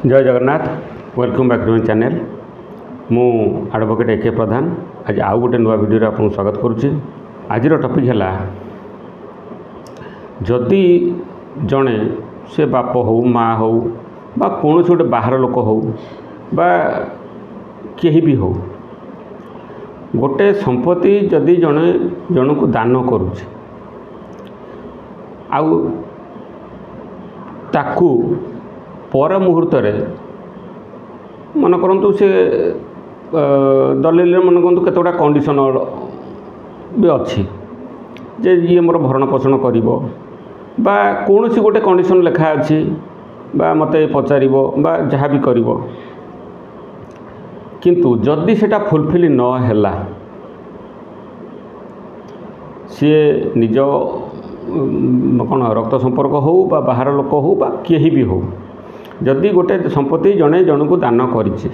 जय Jagannath welcome back to my channel मु advocate A K Pradhan आज आउ गोटे नुआ वीडियो आपको स्वागत करुच्ची। आज टॉपिक है जदि जड़े से बाप हो माँ हो बा कौन गोटे बाहर लोक हो बा कहीं भी हो गोटे संपत्ति जदि जड़े जन को दान करुचे आउ ताकू पर मुहूर्त मन करतु से दलिल मन कहतु केतोटा कंडीशन भी अच्छी जे ये मोर भरण पोषण कर कौन सी गोटे कंडीशन लिखा अच्छी बा मते पचार बा जहाँ भी कर किंतु जदि सेटा फुलफिल न हैला सी निज कौन रक्त संपर्क हो बा बाहर लोक हो बा कहीं भी हो जदि गोटे संपत्ति जड़े जन को दान करिछि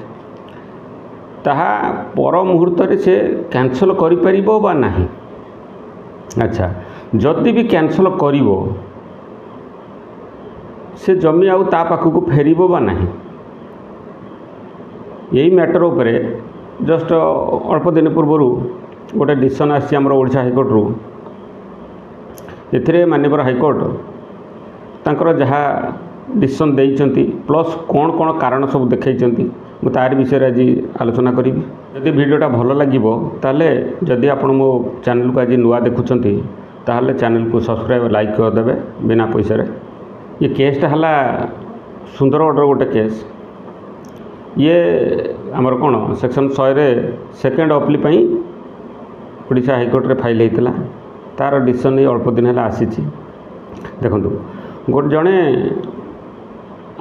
ताहा पर मुहूर्त से कैंसल करिपरिबो बा नहीं। अच्छा जदि भी कैंसल करिवो से जमी आउ ता पाखକୁ फेरिबो बा नहीं यही मैटर उपरे जस्ट अल्प दिन पूर्व गोटे डिसीजन आसी आमर ओडिशा हाईकोर्ट रु एथिरे माननीय हाईकोर्ट तांकर जहाँ डिसीजन देइचंती प्लस कौन कौन कारण सब देखैचंती मु तार विषय आज आलोचना करी। जदि वीडियोटा भल लगिबो ताले जदि आपण मो चैनल को आज नुआ देखुचंती ताहले चैनल को सब्सक्राइब लाइक कर देबे बिना पैसा रे। ये केसटा हला सुंदरगढ़ गोटे केस ये आमर कौन सेक्शन 100 रे सेकेंड अपील पई ओडिशा हाईकोर्ट रे फाइल होता तार डिसीजन ये अल्प दिन है आसी। देखो गोटे जड़े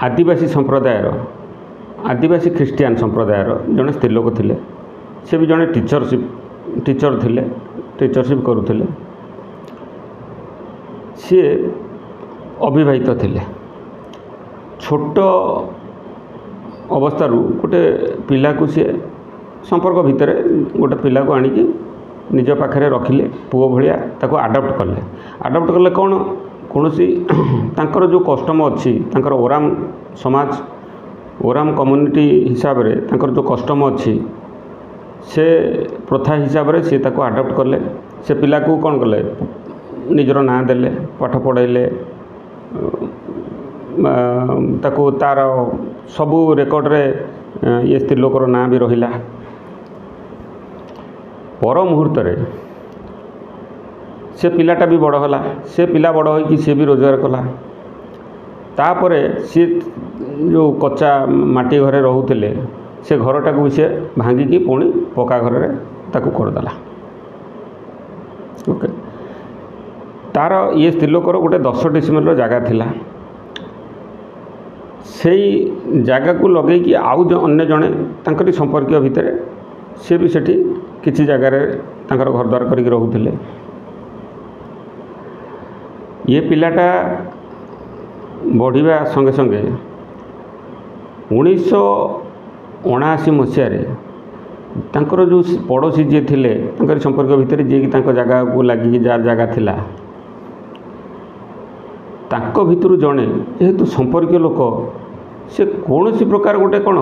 आदिवासी संप्रदायर आदिवासी ख्रीस्टियान संप्रदायर जड़े स्त्री लोक थे से भी जड़े टीचर थे टीचरशिप करुले सी अविवाहित थे छोट अवस्था गोटे पिला को सी संपर्क भितर गोटे पिला को आणिकी निज पाखे रखिले पुओ भलिया ताको आडप्ट कले कौन कौन तांकर जो कस्टम अच्छी तांकर ओराम समाज ओराम कम्युनिटी हिसाब रे तांकर जो कस्टम अच्छी से प्रथा हिसाब रे से ताको आडप्ट कले से पिला को कौन कले निजर ना देले पाठ पढ़ाइले ताको तार सबू रेकर्ड रे ये स्त्री लोकर ना भी रहिला पर मुहूर्त रे से पिलाटा भी बड़ होला से पिला बड़ होई कि से भी रोजगार कला तापरे सी जो कच्चा माटी घरे रहूले से घरटा को से भांगिकी पुणी पक्का घर रे ताकू करदेला। ओके तार ये स्त्री लोकर गोटे 10 डिसिमिल जगह थिला से जगह को लगे कि आउ अन्य जड़े तांकरी संपर्क भितर से भी सेठी किसी जगार तांकर घर द्वार करिक रहूले ये पिलाटा बढ़िया संगे संगे 1979 मसीह तांकर जो पड़ोसी जी थे तांकर संपर्क भितर जी की जगह को लगी जार जगह थिला तांको भितरु जड़े जेहेतु संपर्क लोक से कौन सी प्रकार गोटे कौन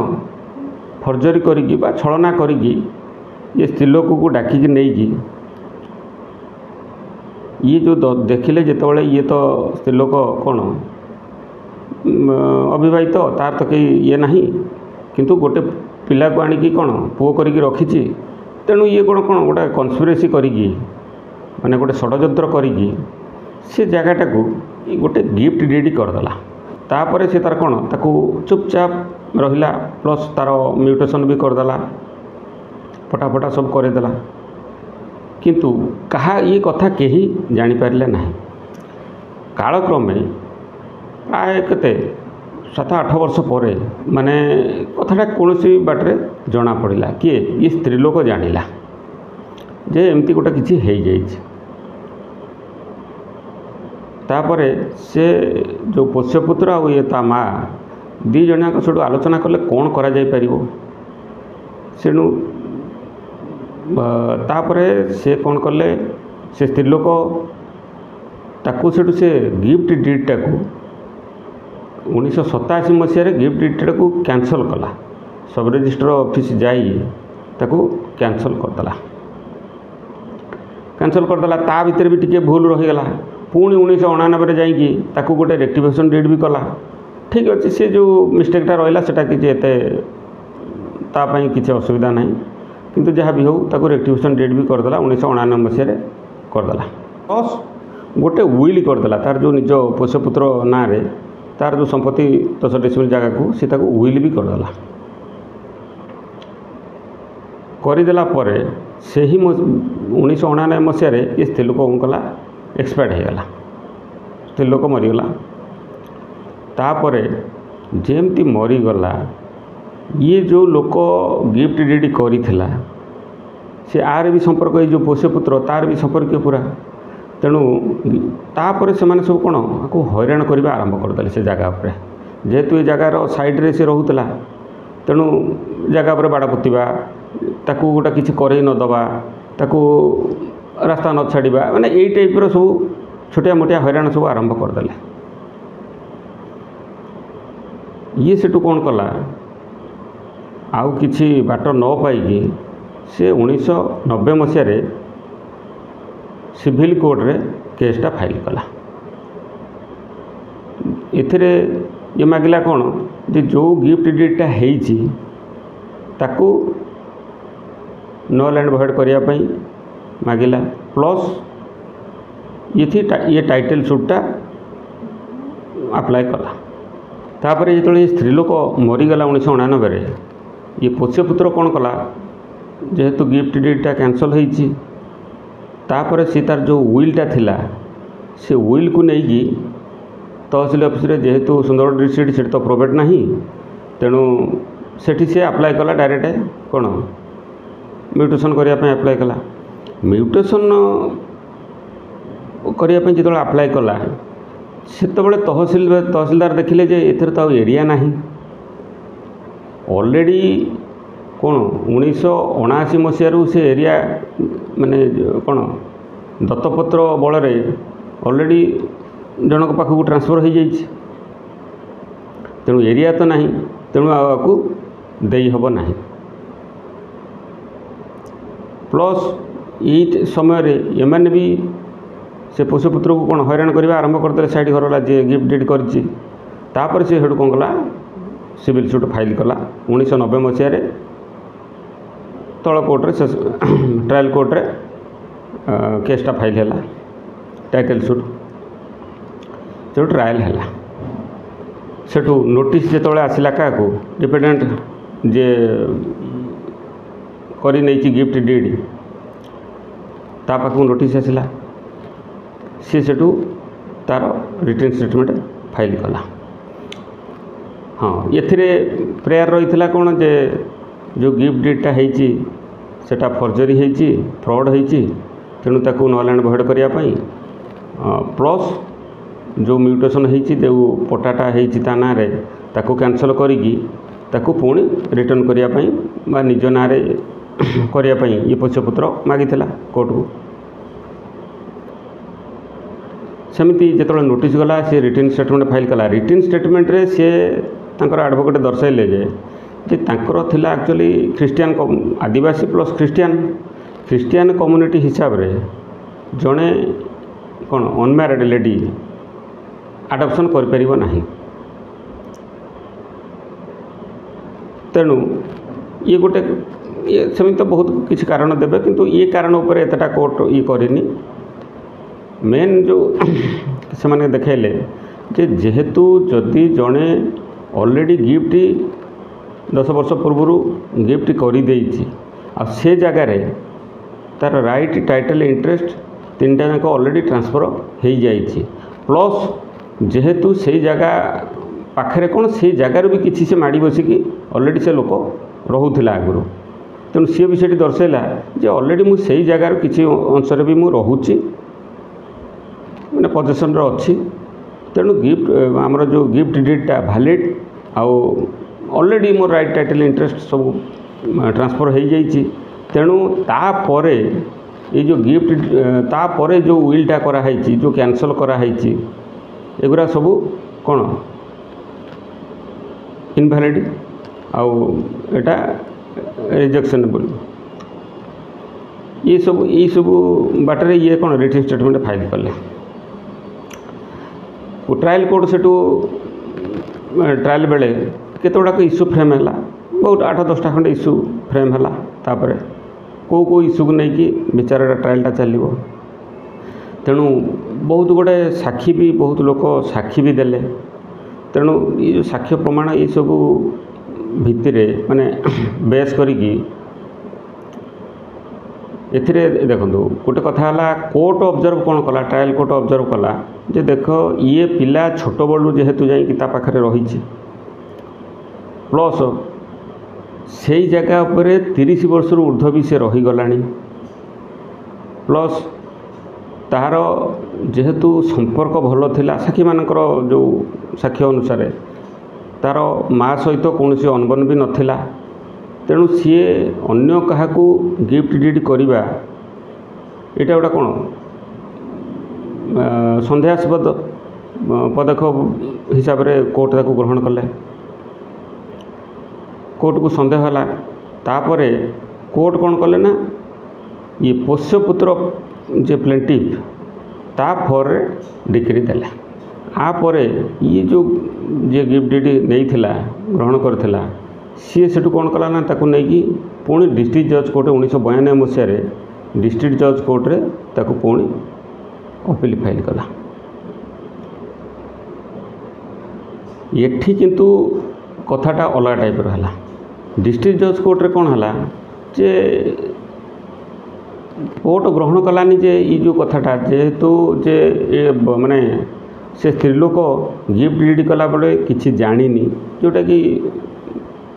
फर्जरी करी बा छलना करी ये स्त्री लोक को डाकिकी नहीं ये जो देखिले जितेबाला ये तो स्त्री लोक कौन अविवाहित तार तो कहीं ये नहीं किंतु गोटे पिला को आणिकी कौन पुओ करिकी रखिछि तेणु ये कौन कौन गोटे कन्स्पिरेसी करिकी माने गोटे षड्यंत्र करिकी से जगहटा को गोटे गिफ्ट डीड करदेला तापर से तार कौन ताकू चुपचाप रहिला प्लस तार म्यूटेशन भी करदेला फटाफटा सब करदेला किंतु कहा ये कथा कहीं जानीपारे ना कालक्रमे प्राय केते 7-8 वर्ष पर माने कथाटा कौन सी बाटे जना पड़ा किए ये स्त्री लोक जानिला जे एमती गोटे किसी हो जाइए तापर से जो पोष्यपुत्र आ ये ता माँ दी जन सब आलोचना कले कौन करा जाई परिबो सेणु तापरे से कौन कले से स्त्री लोक ताकू से गिफ्ट डीडटा को 1987 ମସିହାରେ गिफ्ट डिड को कैंसल कला सब रजिस्टर ऑफिस जाई ताकू कैंसल करदेला ता भीतर भी टिके भूल रहीगला पुणी 1999 जाइए ताकू गोटे रेक्टिफिकेशन डेट भी कला ठीक अच्छे से जो मिस्टेकटा रहा सेटा कि किसी असुविधा ना किंतु जहाँ भी हो ताकू रेक्टिफिकेशन डेट भी करदेला 1999 मसीह करदेला प्लस गोटे विल करदेला तार जो निज पोषपुत्र ना रे तार जो संपत्ति 10 डेसिमल जगह को सी विल भी करदेला करदेला से ही 1999 मसीह ये स्त्री लोक कौन कला एक्सपायर्ड होगला स्त्री लोक मरीगला तापर जेमती मरीगला ये जो लोक गिफ्ट डीड करिथिला से आर भी संपर्क ये जो पोषपुत्र तार भी संपर्क पूरा तेणु तापर से माने सब कौन आपको हैरान करवा आरंभ करदे से जगह पर जेहेतु ये जगार साइड्रे से रोला तेणु जगह पर बाड़ पोता ताकू गोटा किसी करे नदबा ताकू रास्ता न छाड़ा माने यही टाइप्र सब छोटिया मोटिया हैरान सब आरंभ करदे ये सेठू कौन कला आउ किछि बाट न पाई से 1990 मसीह सिविल कोर्ट रे केसटा फाइल कला एथिरे ये मागिला कौन जे जो गिफ्ट डीडटा हेइची ताकू नल एंड भॉइड करिया पई मागिला प्लस ये टाइटल सुटटा अप्लाई कला तापर जो स्त्रीलोक मरीगला 1999 ये पोषपुत्र कौन कला जेहेतु गिफ्ट डीडटा कैंसल होइची तापर सी तार जो विलटा थिला से विल को लेकिन तहसिल ऑफिस रे जेहेतु सुंदर डिस्ट्रिक्ट से तो प्रोवेट ना तेणु सेठी से अप्लाई कला डायरेक्ट कौन म्यूटेशन करने अप्लाई कला म्यूटेशन करने जो अप्लाई कला से तहसिलदार देखिले जे एथर तो एरिया ना ऑलरेडी कौन 1979 मसीह से एरिया माने कौन दत्तपत्र बल ऑलरेडी जनक पाखक ट्रांसफर हो जाइए तेणु एरिया तो नहीं तेणु आपको दे हम ना प्लस ये समय एमाने भी से पोषपुत्र को कौन हैरान करवा आरंभ करदे साइड घर जे गिफ्ट डीड करछि तापर से हेडू कौन कला सिविल सुट फाइल कला 1990 मसीह तल कोर्टे ट्रायल कोर्टे केसटा फाइल है टाइटल सुट जो ट्रायल है सेठू नोटिस जो आसला क्या डिपेंडेंट जे करी नहीं गिफ्ट डीड ता पाखक नोटिस आसला सी सेठू तार रिटर्न स्टेटमेंट फाइल कला हाँ ये प्रेयर रही कौन जे जो गिफ्ट डीडटा होइची सेटा फर्जरी होइची फ्रॉड होइची तेणु ताकू नल एंड भॉइड करने प्लस जो म्यूटेशन होइची जो पटाटा होइची ता ना रे ताकू कैंसल करिकी ताकू पुणी रिटर्न करने बा निज ना रे करने ये पोषपुत्र मागिथिला कोर्ट को सेमती जो नोटिस गला से रिटर्न स्टेटमेंट फाइल कला रिटर्न स्टेटमेंट रे से तांकर एडवोकेट दर्शाइले जे तांकर थिला एक्चुअली ख्रीस्टियन आदिवासी प्लस ख्रीस्टियन कम्युनिटी हिसाब रे जड़े कौन अनमैरिड लेडी आडप्शन कर तेणु ये गोटे ये सेमती तो बहुत किसी कारण देवे किंतु ये कारण उपर एतटा कोर्ट ये करनी मेन जो से माने देखले जे जेहेतु जदि जड़े ऑलरेडी गिफ्ट 10 वर्ष पूर्व गिफ्ट कर से जगार तार राइट टाइटल इंटरेस्ट 3टा जाक ऑलरेडी ट्रांसफर हो जाइए प्लस जेहेतु से जगह पाखे कौन से जगार भी किसी से माड़ी बसिकी ऑलरेडी से लोक रोला आगु तेणु सी भी सेठी दर्शाइला जे ऑलरेडी मुझे जगार किसी अंश भी मुझे रोचे मैंने पोजेसन अच्छी तेणु गिफ्ट आमर जो गिफ्ट डीडटा वैलिड आउ already more right title interest सब ट्रांसफर हो जाइए तेणु तापरे ये जो गिफ्ट तापरे जो विलटा कराई जो कैंसल कराई एगुरा सब कौन इनभैलिड आउ एटा रिजेक्शनेबल ये सब बाटर ये कौन रिटन स्टेटमेंट फाइल कले ट्रायल कोर्ट से ट्रायल बेले केतोड़ाक इश्यू फ्रेम है बहुत 8-10टा खंडे इश्यू फ्रेम है तापर कौ इश्यू को लेकिन विचार ट्रायलटा चलो तेणु बहुत गुड़े साक्षी भी बहुत लोक साक्षी भी देले तेणु ये जो साक्ष्य प्रमाण ये सब भित्तिर माने बेस करिकी एथिरे देखो गोटे कथा है कोर्ट ऑब्जर्व कौन कला ट्रायल कोर्ट ऑब्जर्व कला जे देख ये पिला छोट बलू जेहेतु जाकि ता पाखरे रही प्लस से जगह पर 30 वर्ष ऊर्ध्व भी से रहीगला प्लस तार जेहेतु संपर्क भल थिला साक्षी मानकर जो साक्ष्य अनुसार तार माँ सहित कौन अनबन भी नथिला तेणु सी अन्य क्या गिफ्ट डीड करवा यहाँ गोटे कौन संदेहास्पद पदक्षेप हिसाब से कोर्ट ताको ग्रहण कले कोर्ट को संदेह है तापर कोर्ट कौन कले ना ये पोष्यपुत्र जे प्लेंटिफ ता फर डिक्री देला आपर ये जो जे गिफ्ट डीड नहीं थिला ग्रहण करथिला सी सेठू कौन कला ना ताको नहीं पुणी डिस्ट्रिक्ट जज कोर्ट 1992 मसीह डिस्ट्रिक्ट जज कोर्ट रे ताको पुणी अपील फाइल कला एठी किंतु कथाटा अलग टाइप रहा डिस्ट्रिक्ट जज कोर्ट रे कौन है जे कोर्ट ग्रहण कलानी जे ये जो कथाटा जेहेतु जे माने से स्त्रीलोक गिफ्ट डीड कला बेले किसी जानिनी जोटा कि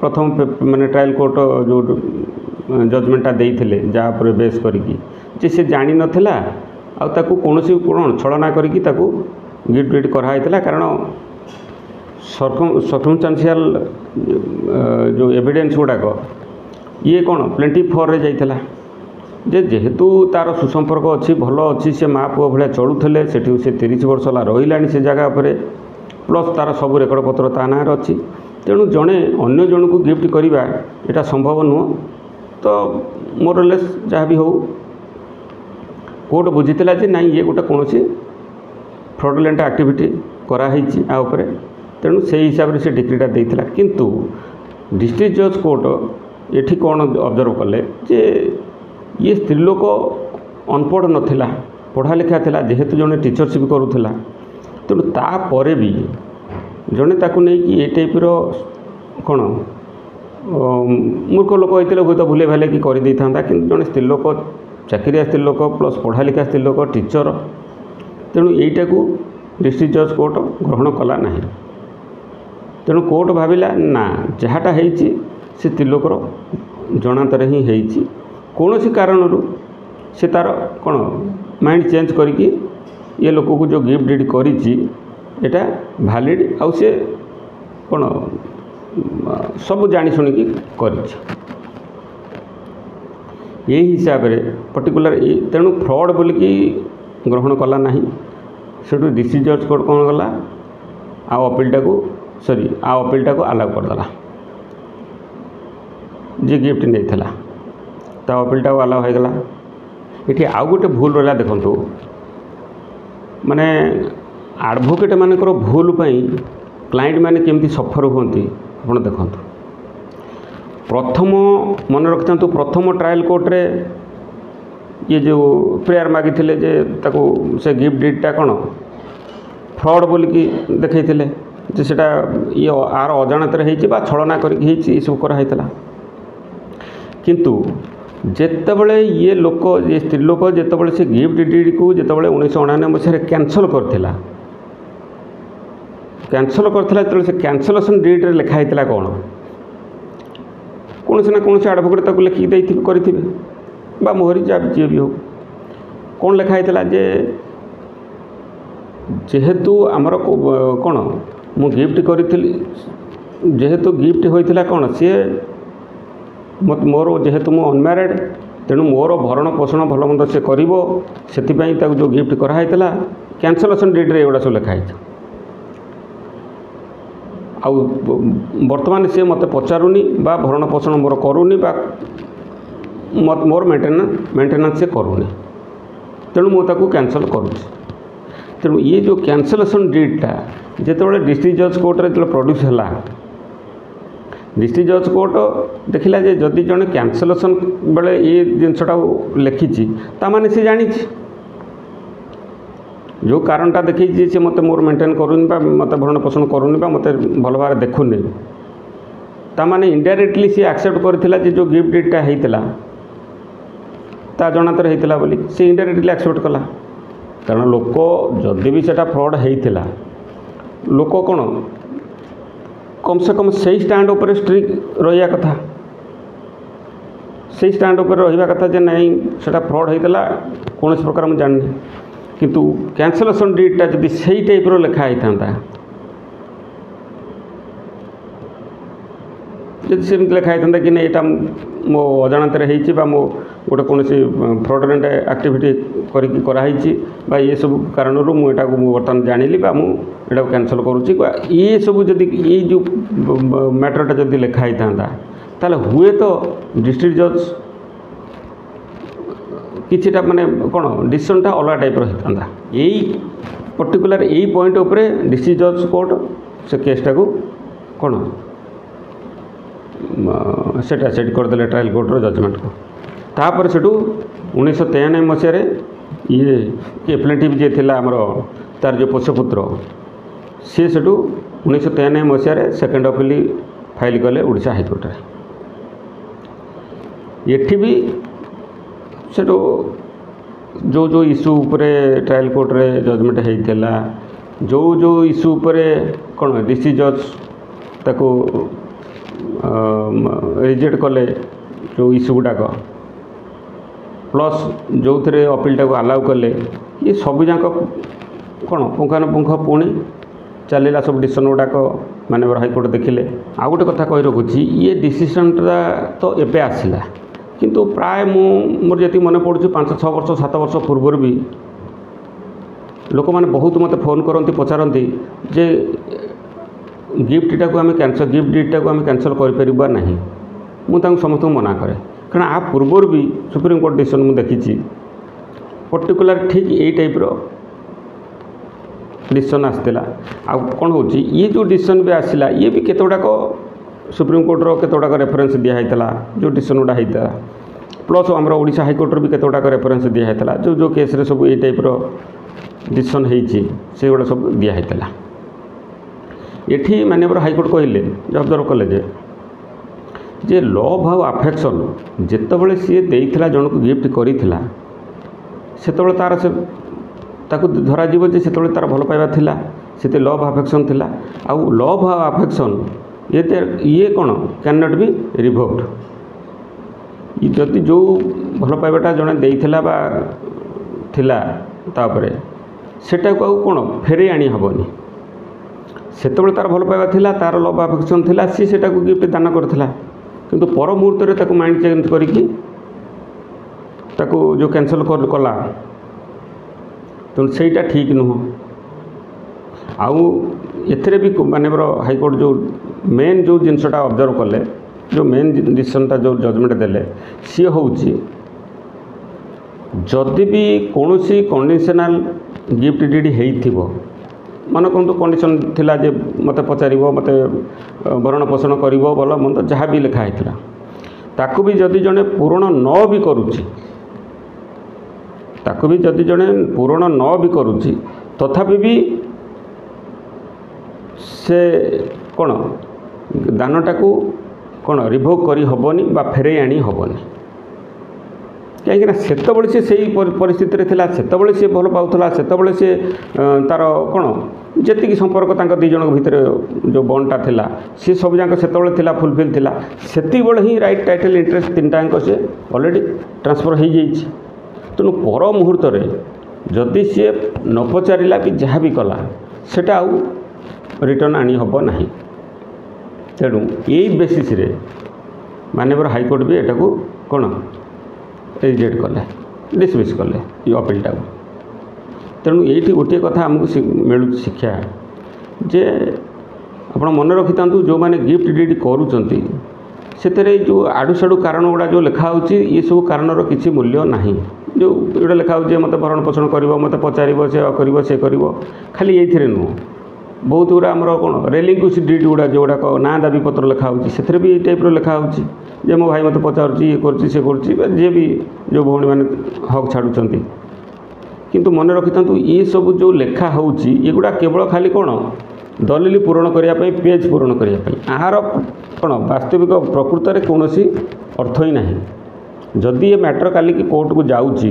प्रथम माने ट्रायल कोर्ट जो जजमेंटा देइथिले जा पर बेस करिकी जे से जानि नथिला आ ताकू कोनोसी कोन छलना करिकी ताकू गिफ्ट डीड कराइथिला कारण सर्कमस्टेंशियल जो एविडेंस गुड़ाक ये कौन प्लेंटिफ फॉर रे जाइथिला जे जेहेतु तार सुसंपर्क अच्छी भल अच्छी से माँ पुआ भाया चलुले से 30 वर्ष है रही से जगह पर प्लस तार सब रेकर्ड पत्र ता ना अच्छी तेणु जड़े अन्य जन को गिफ्ट करवा यहाँ संभव नुह तो मोरलेस जहाँ भी हो कोर्ट बुझीला जे नाई ये गोटे कौन फ्रॉडुलेंट एक्टिविटी कराई तेणु से हिसाब से डिक्रीटा देता किंतु डिस्ट्रिक्ट जज कोर्ट ये कौन ऑब्जर्व कले जे ये स्त्रीलोक अनपढ़ नथिला पढ़ा लिखा थिला जेहेतु जड़े टीचरशिप करूला तेणु तापर भी जड़े ताकू नहीं ये टाइप कौन मूर्ख लोक होते हुए तो भूले भाले कि करदे था कि जड़े स्त्रीलोक चाकरिया स्त्रीलोक प्लस पढ़ा लिखा स्त्रीलोक टीचर तेणु यहीटा को डिस्ट्रिक्ट जज कोर्ट ग्रहण कला ना तेणु कोर्ट भाविला ना जहाँटा होती से स्त्रीलोकर जनातर ही होती कौन सी कारण से तार कौन माइंड चेंज करके ये लोक को जो गिफ्ट डीड करिछि एटा वैलिड आउ से कौन सब जानी शुणिकी करिछि यही हिसाब से पर्टिकुलर तेणु फ्रॉड बोलिकी ग्रहण कला ना से डिस्ट्रिक्ट जज कोर्ट कौन कला आ अपीलटा को सॉरी आ अपीलटा को अलाउ करदेला जे गिफ्ट नहीं था ता अपीलटा अलाउ होगला ये आउ गोटे भूल रहा देखु माने एडवोकेट मानकर भूल पाई क्लाइंट माने केमती सफर होती आप देखु प्रथम मन रखता प्रथम ट्रायल कोर्ट रे ये जो प्रेयर मागी थे जे ताको से गिफ्ट डीडटा कौन फ्रॉड बोलिकी देखते जे सेटा ये आर अजाणत छलना कर सब कराइला किंतु जेतेबले ये लोक ये स्त्री लोक जितेबाला से गिफ्ट डीड को जितेबाला 1999 मसीह कैंसल करथिला से कैंसलेशन डीड रे लिखा होता कौन कौन ना कौन एडवोकेट ताको लिखिक देइथिबे करिथिबे बा मोहरी जा जी भी हो कौन लिखा होता जे जेहेतु आमर कौन मु गिफ्ट करी जेहेतु गिफ्ट होता कौन सी मोर जेहेतु मु अनम्यारिड तेणु मोर भरण पोषण भल मंद से कर जो गिफ्ट कराइला कैंसलेशन डीड रे एगुड़ा सब लिखाई आउ वर्तमान सी मत पचारूनी बा भरण पोषण मोर करूनी बा मोर मेंटेनेंस से करूनी तेणु मुझे कैंसल करुँच तेणु ये जो कैंसलेशन डीडटा जिते डिस्ट्रिक्ट जज कोर्ट रे जो प्रोड्यूस है डिस्ट्रिक्ट जज कोर्ट देखला जे जदि जड़े कैंसलेशन बेले ये जिनसटा लिखी ताने सी जानी जो कारणटा देखी सी मत मोर मेंटेन करूनी बा मत भरण पोषण करूनी बा मत भल भाव देखुनी ताने इनडायरेक्टली सी एक्सेप्ट करथिला जे जो गिफ्ट डीडटा होता ता जनातर होता बोली सी इनडायरेक्टली एक्सेप्ट कला कारण लोक जदि भी सेटा फ्रॉड होता लोक कौन कम से कम से स्टैंड उपर स्ट्रिक रहा कथा से स्टैंड उपर रहा कथा जे नहीं सेटा फ्रॉड होता कौन प्रकार मुझे जाननी किंतु कैंसलेशन डीडटा जदि से टाइप्र लिखाई था जदि सेमती लिखाई था कि नहीं यहाँ मो अजाणत मो गोटे कौन फ्रॉडलेंट एक्टिविटी कराई ये सब कारण मुझे बर्तमान जानी मुझे कैंसल करुँची ये सब जदि ये जो मैटरटा जदि लिखाई था हुए तो डिस्ट्रिक्ट जज किछिटा माने कौन डिसीजनटा अलग टाइप्र होता यही पर्टिकुलर यही पॉइंट उपरे डिस्ट्रिक्ट जज कोर्ट से केसटा को कौन सेटा सेट करदे ट्रायल कोर्टर जजमेंट को तापर से 1993 मसीह ये किए प्लेंटिव जी थी आमर तार जो पोषपुत्र सी से 1993 मसीह सेकेंड अपील फाइल कले ओडिशा हाईकोर्ट ये भी से जो जो इश्यू उपरे ट्रायल कोर्ट रे जजमेंट होता जो जो इश्यू उपरे कौन डिस्ट्रिक्ट जज ताको रिजेक्ट कले जो इश्यू गुड़ाक प्लस जो थे अपीलटा को आलाउ कले ये सब जाक कौन पुंखानुपुंख पुणी चलला सब डिसीजन गुड़ाक माननीय हाईकोर्ट देखिले आ गोटे कथा कही रखुच्छी ये डिसीजनटा तो एबे आसला किंतु प्राय मोर जी मन पड़ू 5-6 वर्ष 7 वर्ष पूर्व भी लोक मैंने बहुत मत फोन करती पचारती जे गिफ्टा को आम कैंसल गिफ्ट डीडटा को आम कैंसल कर नहीं मुझे समस्त मना करे कारण आ पूर्व भी सुप्रीम कोर्ट डिसीजन मुझे देखी पर्टिकुलर ठीक यही टाइप्र डिसीजन आसला आ कौन हो ये जो डिसीजन भी आसला ये भी केते गुड़ाक सुप्रीम कोर्टर केते गुड़ाक रेफरेन्स दिखाई जो डिसीजन गुड़ा होता प्लस आमर ओडिशा हाईकोर्टर भी केते गुड़ाक रेफरेन्स दिखाई जो जो केस रे सब ये टाइप्र डिसीजन होती से गुड़ा सब दिखाई ये माननीय हाईकोर्ट कहले ऑब्जर्व कले जे लव आउ आफेक्शन जितेबाला सी देता जन को गिफ्ट करा से तार से धरा से तार भल पाइबा थिला से लव आफेक्शन थिला आउ लव आउ आफेक्शन ये कौन कैन नॉट बी रिवोक्ड जदि जो भल पाइबाटा जड़े देता बा थिला तापरे सेटा को कौन फेरे आनी हेनी सेतबे तार भल पाइबा थिला तार लव आफेक्शन थिला सी सेटा को गिफ्ट दान करथिला किंतु पर मुहूर्त रे ताको माइंड चेंज करिकी ताको जो कैंसल कला तो सहीटा ठीक नुह आउ एथरे भी माननीय हाईकोर्ट जो मेन जो जिनसटा ऑब्जर्व कले जो मेन डिसीजनटा जो जजमेंट देले सी होउची जदि भी कौन सी कंडीशनल गिफ्ट डीड हेइथिबो मन कहतु कंडीशन थिला जे मते पचार मत भरण पोषण कर भल मंद जहाँ भी लिखाई ताकू भी जदि जड़े पूरण न भी करुच्ची ताकू भी जदि जड़े पूरण न भी करुच्ची तथापि भी से कौन दानटा को कौन रिभोक करी हबनी बा फेरे आनी हबनी कहीं सेतबले सी से परिस्थिति रे थिला सेतबले सी भल पाउथला सेतबले सी तार कौन जेतिकी संपर्क तांको दी जन भितर जो बॉन्डटा थिला सी सब जाक सेतबले थिला फुलफिल थिला सेति बळे ही राइट टाइटल इंटरेस्ट तीनटा से ऑलरेडी ट्रांसफर हो जाइए तेणु पर मुहूर्त रे जदि सी न पचारा कि जहाँ भी कला सेटा आउ रिटर्न आनी हब नहीं तेणु यही बेसिस रे माननीय हाईकोर्ट भी एटा को कौन रिजेक्ट कले डिसमिस कले ये अपीलटा को तेणु ये गोटे कथा आमको मिलू शिक्षा जे ଆପଣ ମନେ ରଖିଥାନ୍ତୁ ଯେଉଁମାନେ ଗିଫ୍ଟ ଡିଡ୍ କରୁଛନ୍ତି ସେଥିରେ ଯେଉଁ ଆଡ଼ୁ ସାଡ଼ୁ କାରଣ ଗୁଡ଼ା ଯେଉଁ ଲେଖା ହେଉଛି ଏସବୁ କାରଣର କିଛି ମୂଲ୍ୟ ନାହିଁ। ଯେଉଁ ଏଗୁଡ଼ା ଲେଖା ହେଉଛି ମୋତେ ଭରଣ ପୋଷଣ କରିବ, ମୋତେ ପଚାରିବ, ସେ କରିବ, ସେ କରିବ, ଖାଲି ଏଇଥିରେ ନୁହଁ। ବହୁତ ଗୁଡ଼ା ଆମର କ'ଣ ରେଲିଙ୍କୁଇସ୍ ଡିଡ୍ ଗୁଡ଼ା ଯେଉଁଗୁଡ଼ାକ ନାଁ ଦାବି ପତ୍ର ଲେଖା ହେଉଛି ସେଥିରେ ବି ଏଇ ଟାଇପ୍ର ଲେଖା ହେଉଛି ଯେ ମୋ ଭାଇ ମୋତେ ପଚାରୁଛି, ଇଏ କରୁଛି, ସେ କରୁଛି, ଯିଏ ବି ଯେଉଁ ଭଉଣୀମାନେ ହକ୍ ଛାଡ଼ୁଛନ୍ତି। କିନ୍ତୁ ମନେ ରଖିଥାନ୍ତୁ ଏସବୁ ଯେଉଁ ଲେଖା ହେଉଛି ଏଗୁଡ଼ା କେବଳ ଖାଲି କ'ଣ ଦଲିଲ ପୂରଣ କରିବା ପାଇଁ, ପେଜ୍ ପୂରଣ କରିବା ପାଇଁ। ଏହାର କ'ଣ ବାସ୍ତବିକ ପ୍ରକୃତରେ କୌଣସି ଅର୍ଥ ହିଁ ନାହିଁ। ଯଦି ଏ ମ୍ୟାଟର କାଲିକି କୋର୍ଟକୁ ଯାଉଛି,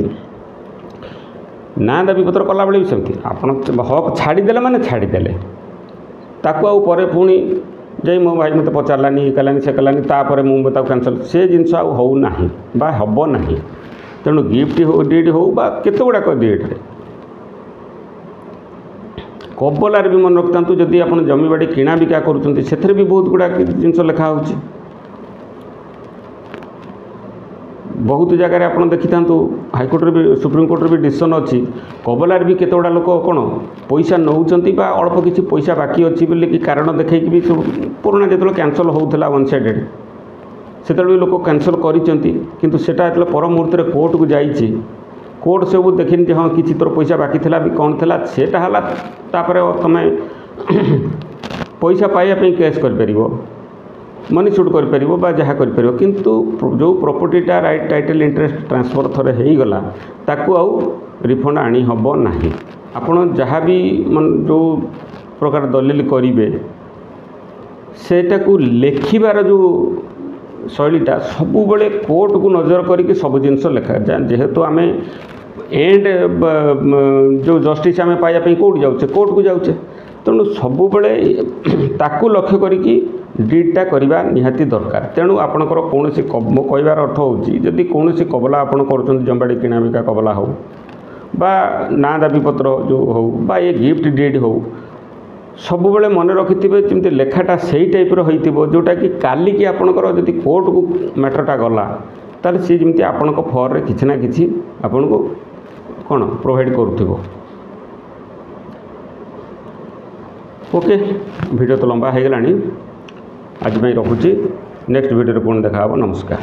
ନାଁ ଦାବିପତ୍ର କଲାବେଳେ ବି ସେମିତି ଆପଣ ହକ୍ ଛାଡ଼ିଦେଲେ ମାନେ ଛାଡ଼ିଦେଲେ, ତାକୁ ଆଉ ପରେ ପୁଣି ଯାଇ ମୋ ଭାଇ ମୋତେ ପଚାରିଲାନି, ଇଏ କଲାନି, ସେ କଲାନି, ତାପରେ ମୁଁ ତାକୁ କ୍ୟାନସଲ୍, ସେ ଜିନିଷ ଆଉ ହେଉନାହିଁ ବା ହେବ ନାହିଁ। ତେଣୁ ଗିଫ୍ଟ ଡିଡ୍ ହେଉ ବା କେତେ ଗୁଡ଼ାକ ଡିଡ୍ରେ କବଲାରେ ବି ମନେ ରଖିଥାନ୍ତୁ, ଯଦି ଆପଣ ଜମିବାଡ଼ି କିଣା ବିକା କରୁଛନ୍ତି ସେଥିରେ ବି ବହୁତ ଗୁଡ଼ାକ ଜିନିଷ ଲେଖା ହେଉଛି। ବହୁତ ଜାଗାରେ ଆପଣ ଦେଖିଥାନ୍ତୁ ହାଇକୋର୍ଟରେ ବି, ସୁପ୍ରିମକୋର୍ଟରେ ବି ଡିସିସନ୍ ଅଛି, କବଲାରେ ବି କେତେ ଗୁଡ଼ା ଲୋକ କ'ଣ ପଇସା ନେଉଛନ୍ତି ବା ଅଳ୍ପ କିଛି ପଇସା ବାକି ଅଛି ବୋଲିକି କାରଣ ଦେଖେଇକି ବି ସବୁ ପୁରୁଣା ଯେତେବେଳେ କ୍ୟାନସଲ୍ ହେଉଥିଲା ୱାନ୍ ସାଇଡ଼େଡ଼, ସେତେବେଳେ ବି ଲୋକ କ୍ୟାନସଲ୍ କରିଛନ୍ତି। କିନ୍ତୁ ସେଇଟା ଯେତେବେଳେ ପର ମୁହୂର୍ତ୍ତରେ କୋର୍ଟକୁ ଯାଇଛି, କୋର୍ଟ ସବୁ ଦେଖିନି ଯେ ହଁ କିଛି ତୋର ପଇସା ବାକି ଥିଲା ବି କ'ଣ ଥିଲା, ସେଇଟା ହେଲା ତାପରେ ତୁମେ ପଇସା ପାଇବା ପାଇଁ କେସ୍ କରିପାରିବ, ମନି ସୁଟ୍ କରିପାରିବ ବା ଯାହା କରିପାରିବ। କିନ୍ତୁ ଯେଉଁ ପ୍ରପର୍ଟିଟା ରାଇଟ୍ ଟାଇଟଲ୍ ଇଣ୍ଟରେଷ୍ଟ ଟ୍ରାନ୍ସଫର୍ ଥରେ ହେଇଗଲା ତାକୁ ଆଉ ରିଫଣ୍ଡ ଆଣି ହେବ ନାହିଁ। ଆପଣ ଯାହା ବି ଯେଉଁ ପ୍ରକାର ଦଲିଲ କରିବେ ସେଇଟାକୁ ଲେଖିବାର ଯେଉଁ ଶୈଳୀଟା ସବୁବେଳେ କୋର୍ଟକୁ ନଜର କରିକି ସବୁ ଜିନିଷ ଲେଖାଯାଏ। ଯେହେତୁ ଆମେ ଏଣ୍ଡ ଯେଉଁ ଜଷ୍ଟିସ୍ ଆମେ ପାଇବା ପାଇଁ କେଉଁଠି ଯାଉଛେ, କୋର୍ଟକୁ ଯାଉଛେ, ତେଣୁ ସବୁବେଳେ ତାକୁ ଲକ୍ଷ୍ୟ କରିକି ଡିଡ୍ଟା କରିବା ନିହାତି ଦରକାର। ତେଣୁ ଆପଣଙ୍କର କୌଣସି ମୋ କହିବାର ଅର୍ଥ ହେଉଛି ଯଦି କୌଣସି କବଲା ଆପଣ କରୁଛନ୍ତି, ଜମିବାଡ଼ି କିଣା ବିକା କବଲା ହେଉ ବା ନାଁ ଦାବିପତ୍ର ଯେଉଁ ହେଉ ବା ଏ ଗିଫ୍ଟ ଡିଡ୍ ହେଉ, ସବୁବେଳେ ମନେ ରଖିଥିବେ ଯେମିତି ଲେଖାଟା ସେଇ ଟାଇପ୍ର ହୋଇଥିବ ଯେଉଁଟାକି କାଲିକି ଆପଣଙ୍କର ଯଦି କୋର୍ଟକୁ ମ୍ୟାଟରଟା ଗଲା ତାହେଲେ ସିଏ ଯେମିତି ଆପଣଙ୍କ ଫରରେ କିଛି ନା କିଛି ଆପଣଙ୍କୁ କ'ଣ ପ୍ରୋଭାଇଡ଼ କରୁଥିବ। ଓକେ, ଭିଡ଼ିଓ ତ ଲମ୍ବା ହେଇଗଲାଣି, ଆଜି ପାଇଁ ରଖୁଛି। ନେକ୍ସଟ ଭିଡ଼ିଓରେ ପୁଣି ଦେଖା ହେବ। ନମସ୍କାର।